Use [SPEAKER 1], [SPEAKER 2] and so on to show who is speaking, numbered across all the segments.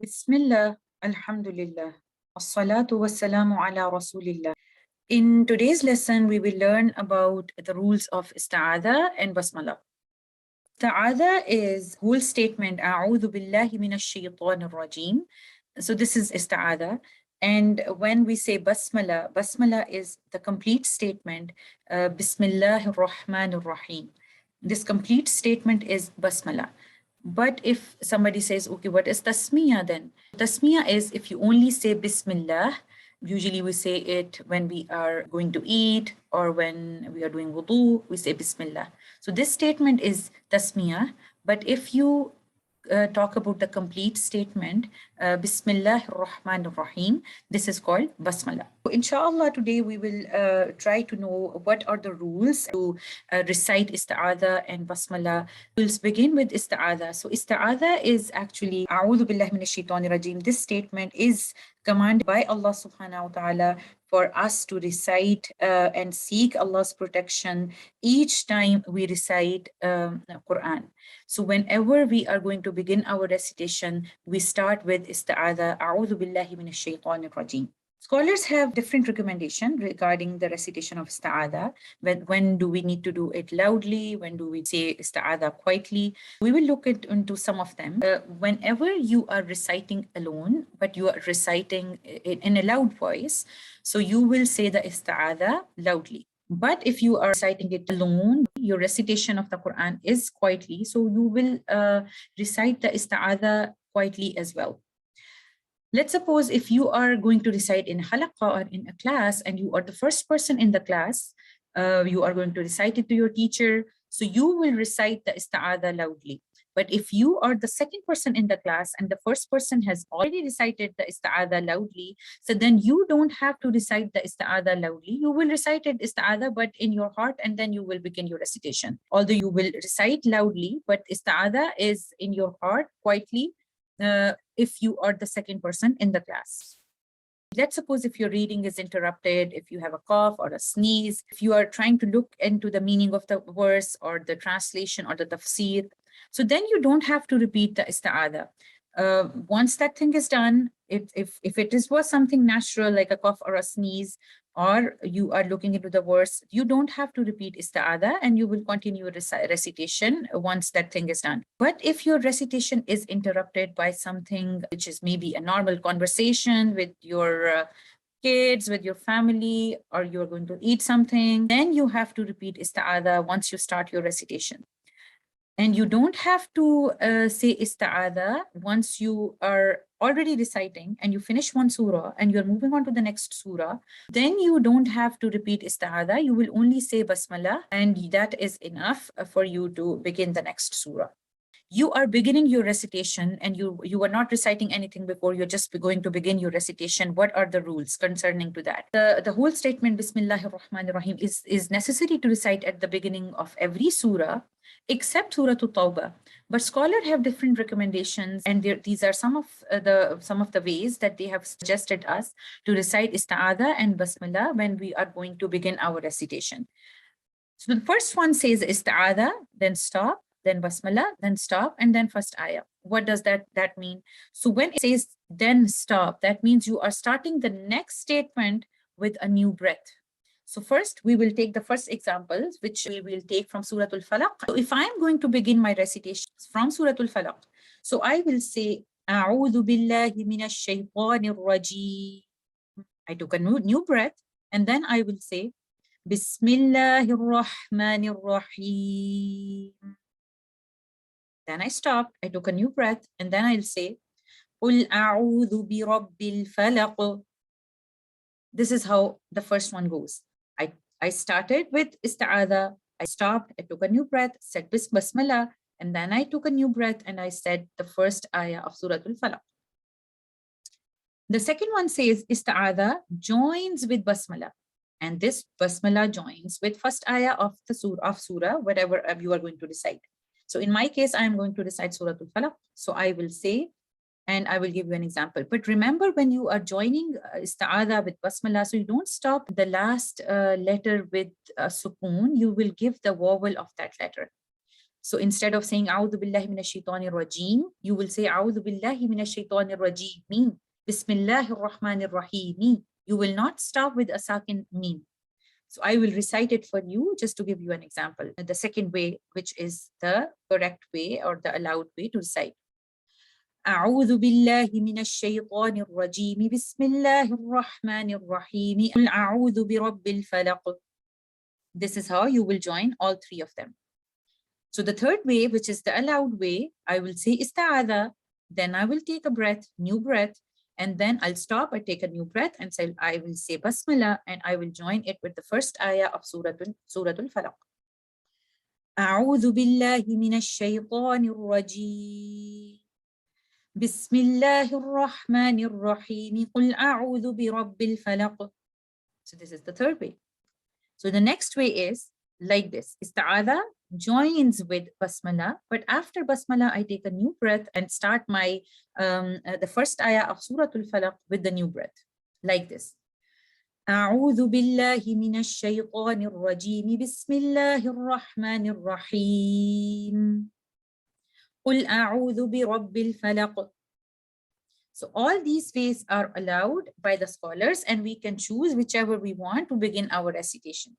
[SPEAKER 1] Bismillah, Alhamdulillah, As-salatu wassalamu ala Rasulillah. In today's lesson, we will learn about the rules of Isti'adha and Basmallah. Isti'adha is whole statement, A'udhu billahi minash shaytanir rajim. So this is Isti'adha. And when we say Basmallah, Basmallah is the complete statement, Bismillahir Rahmanir Rahim. This complete statement is Basmallah. But if somebody says, okay, what is tasmiyah then? Tasmiyah is if you only say Bismillah, usually we say it when we are going to eat or when we are doing wudu, we say Bismillah. So this statement is tasmiyah. But if you talk about the complete statement, Bismillah ar-Rahman ar-Rahim, this is called Basmallah. So inshallah, today we will try to know what are the rules to recite Isti'adha and Basmallah. We'll begin with Isti'adha. So Isti'adha is actually, A'udhu billahi minash shaitanir rajim. This statement is commanded by Allah subhanahu wa ta'ala for us to recite and seek Allah's protection each time we recite Quran. So whenever we are going to begin our recitation, we start with Isti'adha, A'udhu billahi minash shaitanir rajim. Scholars have different recommendations regarding the recitation of Isti'adha. When do we need to do it loudly? When do we say Isti'adha quietly? We will look into some of them. Whenever you are reciting alone, but you are reciting in a loud voice, so you will say the Isti'adha loudly. But if you are reciting it alone, your recitation of the Quran is quietly, so you will recite the Isti'adha quietly as well. Let's suppose if you are going to recite in halaqah or in a class and you are the first person in the class, you are going to recite it to your teacher, so you will recite the Isti'adha loudly. But if you are the second person in the class and the first person has already recited the Isti'adha loudly, so then you don't have to recite the Isti'adha loudly. You will recite it Isti'adha, but in your heart, and then you will begin your recitation. Although you will recite loudly, but Isti'adha is in your heart quietly if you are the second person in the class. Let's suppose if your reading is interrupted, if you have a cough or a sneeze, if you are trying to look into the meaning of the verse or the translation or the tafsir, so then you don't have to repeat the Isti'adha. Once that thing is done, if it was something natural like a cough or a sneeze, or you are looking into the verse, you don't have to repeat Isti'adha and you will continue recitation once that thing is done. But if your recitation is interrupted by something which is maybe a normal conversation with your kids, with your family, or you're going to eat something, then you have to repeat Isti'adha once you start your recitation. And you don't have to say Isti'adha once you are already reciting and you finish one surah and you're moving on to the next surah. Then you don't have to repeat Isti'adha. You will only say Basmallah, and that is enough for you to begin the next surah. You are beginning your recitation and you are not reciting anything before, you're just going to begin your recitation. What are the rules concerning to that? The whole statement, Bismillahir Rahmanir Rahim, is necessary to recite at the beginning of every surah, except Surah Tawbah. But scholars have different recommendations, and these are some of the ways that they have suggested us to recite Isti'adha and Basmallah when we are going to begin our recitation. So the first one says Isti'adha, then stop, then Basmallah, then stop, and then first ayah. What does that mean? So when it says then stop, that means you are starting the next statement with a new breath. So first, we will take the first example, which we will take from Surah Al-Falaq. So if I'm going to begin my recitation from Surah Al-Falaq, so I will say, A'udhu billahi minash shaytanir rajim. I took a new breath, and then I will say, Bismillahir Rahmanir Rahim. Then I stopped, I took a new breath, and then I'll say, Qul a'udhu bi rabbil falaq. This is how the first one goes. I started with Isti'adha, I stopped, I took a new breath, said Basmallah, and then I took a new breath and I said the first ayah of Surah Al-Falaq. The second one says Isti'adha joins with Basmallah, and this Basmallah joins with first ayah of the surah, whatever you are going to recite. So in my case, I am going to recite Surah Al-Falaq. So I will say, and I will give you an example. But remember, when you are joining Isti'adha with Basmallah, so you don't stop the last letter with sukoon, you will give the vowel of that letter. So instead of saying A'udhu billahi minash shaitanir rajim, you will say A'udhu billahi minash shaitanir rajim. Bismillahir rahmanir rahim. You will not stop with a sakin meen. So I will recite it for you just to give you an example. The second way, which is the correct way or the allowed way to recite. أعوذ بالله من الشيطان الرجيم بسم الله الرحمن الرحيم قل أعوذ برب الفلق. This is how you will join all three of them. So the third way, which is the allowed way, I will say Istiadha, then I will take a breath, new breath, and then I'll stop, I take a new breath, and say, I will say Basmallah, and I will join it with the first ayah of Suratul Falaq. أعوذ بالله من الشيطان الرجيم بسم الله الرحمن الرحيم قل أعوذ برب الفلق. So this is the third way. So the next way is like this. Isti'adha joins with Basmallah, but after Basmallah, I take a new breath and start my the first ayah of Suratul Falaq with the new breath, like this. أعوذ بالله من الشيطان الرجيم بسم الله الرحمن الرحيم قل أعوذ برب الفلق. So all these ways are allowed by the scholars, and we can choose whichever we want to begin our recitation.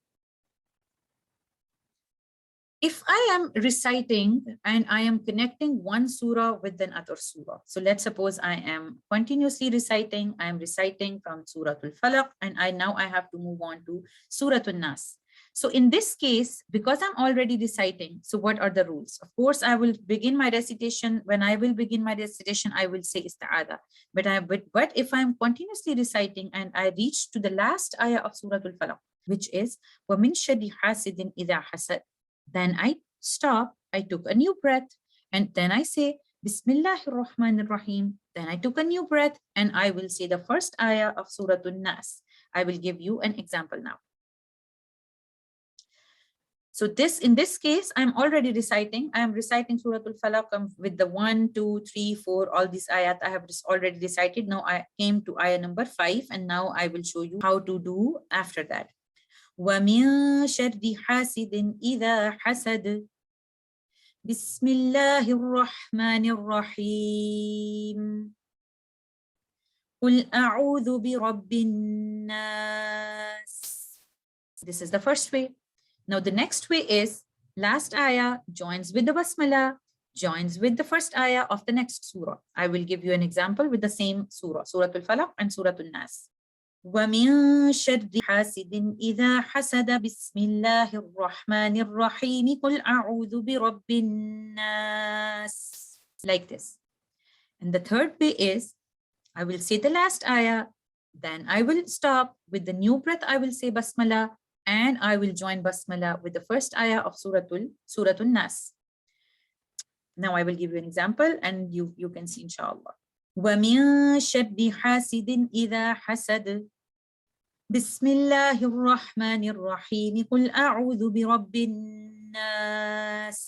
[SPEAKER 1] If I am reciting and I am connecting one surah with another surah, so let's suppose I am continuously reciting, I am reciting from Suratul Falaq, and now I have to move on to Suratul Nas. So in this case, because I'm already reciting, so what are the rules? Of course, I will begin my recitation. When I will begin my recitation, I will say Isti'adha. But if I'm continuously reciting and I reach to the last ayah of Suratul Falaq, which is وَمِن شَرِّ حَاسِدٍ إِذَا حَسَدَ, then I stop, I took a new breath, and then I say Bismillahir Rahmanir Rahim. Then I took a new breath, and I will say the first ayah of Suratul Nas. I will give you an example now. So in this case, I'm already reciting. I am reciting Suratul Falaq with the 1, 2, 3, 4, all these ayat I have already recited. Now I came to ayah number 5, and now I will show you how to do after that. وَمِن شَرِّ حَاسِدٍ إِذَا حَسَدَ بِسْمِ اللَّهِ الرَّحْمَنِ الرَّحِيمِ قُلْ أَعُوذُ بِرَبِّ النَّاسِ. This is the first way. Now the next way is last ayah joins with the Basmallah, joins with the first ayah of the next surah. I will give you an example with the same surah, Suratul Falaq and Suratul Nas. وَمِن شَرِّ حَاسِدٍ إِذَا حَسَدَ بِسْمِ اللَّهِ الرَّحْمَنِ الرَّحِيمِ قُلْ أَعُوذُ بِرَبِّ النَّاسِ. Like this. And the third way is, I will say the last ayah, then I will stop. With the new breath, I will say Basmallah, and I will join Basmallah with the first ayah of Suratul Nas. Now I will give you an example, and you can see inshallah. وَمِن شَرِّ حَاسِدٍ إِذَا حَسَدَ بسم الله الرحمن الرحيم قل أعوذ برب الناس.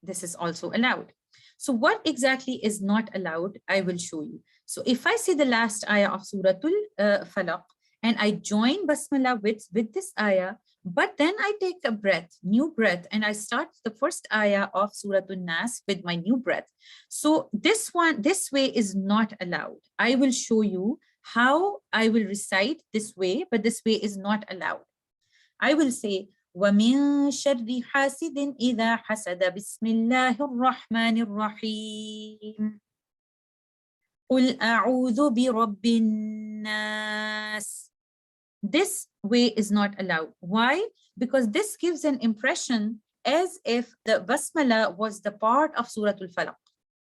[SPEAKER 1] This is also allowed. So what exactly is not allowed, I will show you. So if I say the last ayah of Suratul Falaq and I join Basmallah with this ayah, but then I take a breath, new breath, and I start the first ayah of Suratul Nas with my new breath. So this way is not allowed. I will show you how I will recite this way, but this way is not allowed. I will say, وَمِن شَرِّ حَاسِدٍ إِذَا حَسَدَ بِسْمِ اللَّهِ الرَّحْمَنِ الرَّحِيمِ قُلْ أَعُوذُ بِرَبِّ النَّاسِ. This way is not allowed. Why? Because this gives an impression as if the Basmallah was the part of Suratul Falaq.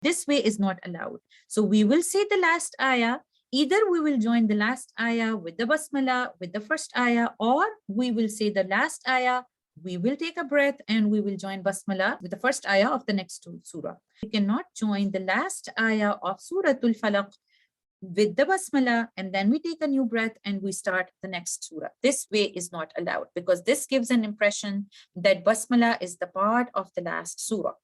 [SPEAKER 1] This way is not allowed. So we will say the last ayah. Either we will join the last ayah with the Basmallah, with the first ayah, or we will say the last ayah, we will take a breath, and we will join Basmallah with the first ayah of the next surah. We cannot join the last ayah of Suratul Falaq with the Basmallah, and then we take a new breath and we start the next surah. This way is not allowed because this gives an impression that Basmallah is the part of the last surah.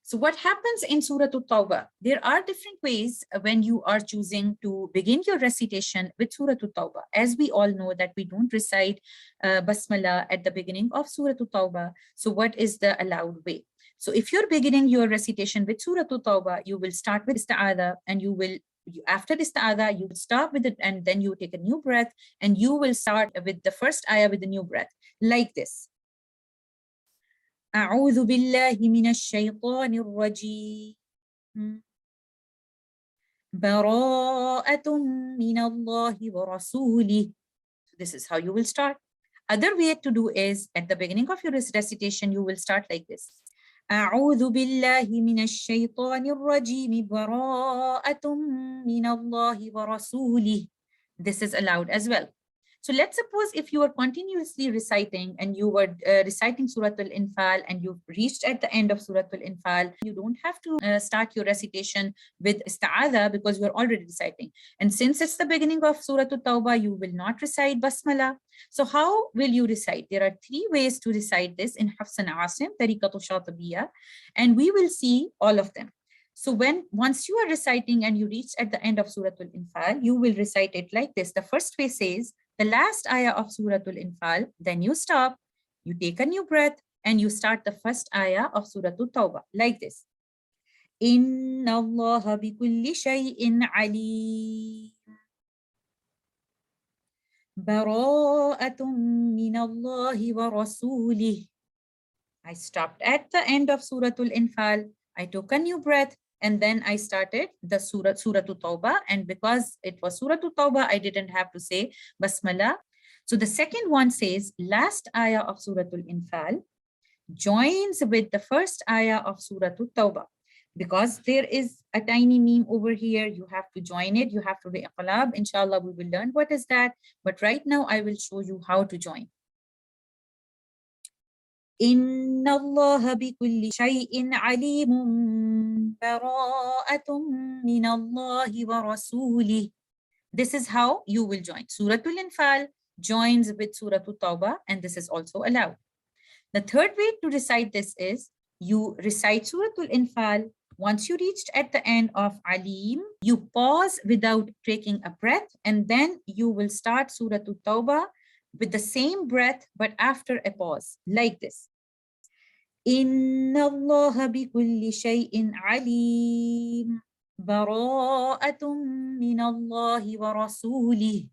[SPEAKER 1] So what happens in Surah At-Tawbah? There are different ways when you are choosing to begin your recitation with Surah At-Tawbah. As we all know that we don't recite Basmallah at the beginning of Surah At-Tawbah. So what is the allowed way? So if you're beginning your recitation with Surah At-Tawbah, you will start with Istiadha, and after Istiadha, you will stop with it, and then you take a new breath, and you will start with the first ayah with the new breath, like this. أعوذ بالله من الشيطان الرجيم براءة من الله ورسوله. This is how you will start. Other way to do is at the beginning of your recitation, you will start like this. أعوذ بالله من الشيطان الرجيم براءة من الله ورسوله. This is allowed as well. So let's suppose if you are continuously reciting and you were reciting Surah Al-Infal and you've reached at the end of Surah Al-Infal, you don't have to start your recitation with Isti'adha because you're already reciting. And since it's the beginning of Surah At-Tawbah, you will not recite Basmallah. So how will you recite? There are three ways to recite this in Hafs and Asim, Tariqatu Shatibiyyah, and we will see all of them. So once you are reciting and you reach at the end of Surah Al-Infal, you will recite it like this. The first way says, the last ayah of Surah Al-Infal, then you stop, you take a new breath, and you start the first ayah of Surah At-Tawbah, like this. Inna Allah bi kulli shay'in alim. Bara'atun min Allahi wa rasulih. I stopped at the end of Surah Al-Infal, I took a new breath, and then I started the Surah At-Tawbah. And because it was Surah At-Tawbah, I didn't have to say Basmallah. So the second one says, last ayah of Surah Al-Infal joins with the first ayah of Surah At-Tawbah. Because there is a tiny meme over here, you have to join it. You have to do iqlab. Inshallah, we will learn what is that. But right now, I will show you how to join. إن الله بكل شيء عليم براءة من الله ورسوله. This is how you will join. Surah Al-Infal joins with Surah At-Tawbah, and this is also allowed. The third way to recite this is you recite Surah Al-Infal. Once you reached at the end of Alim, you pause without taking a breath, and then you will start Surah At-Tawbah with the same breath, but after a pause, like this. Inna Allah bi kulli shay'in alim. Bara'atun min Allahi wa rasulih.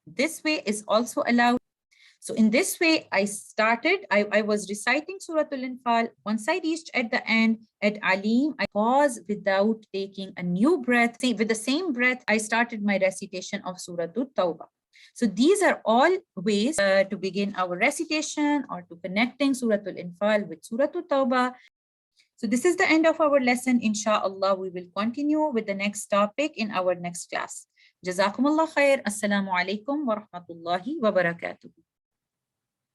[SPEAKER 1] This way is also allowed. So in this way, I was reciting Surah Al-Infal. Once I reached at the end, at Alim, I paused without taking a new breath. With the same breath, I started my recitation of Surah At-Tawbah. So these are all ways to begin our recitation or to connecting Surah Al-Infal with Surah At-Tawbah. So this is the end of our lesson. Inshallah, we will continue with the next topic in our next class. Jazakumullah khair. Assalamu alaikum wa rahmatullahi wa barakatuh.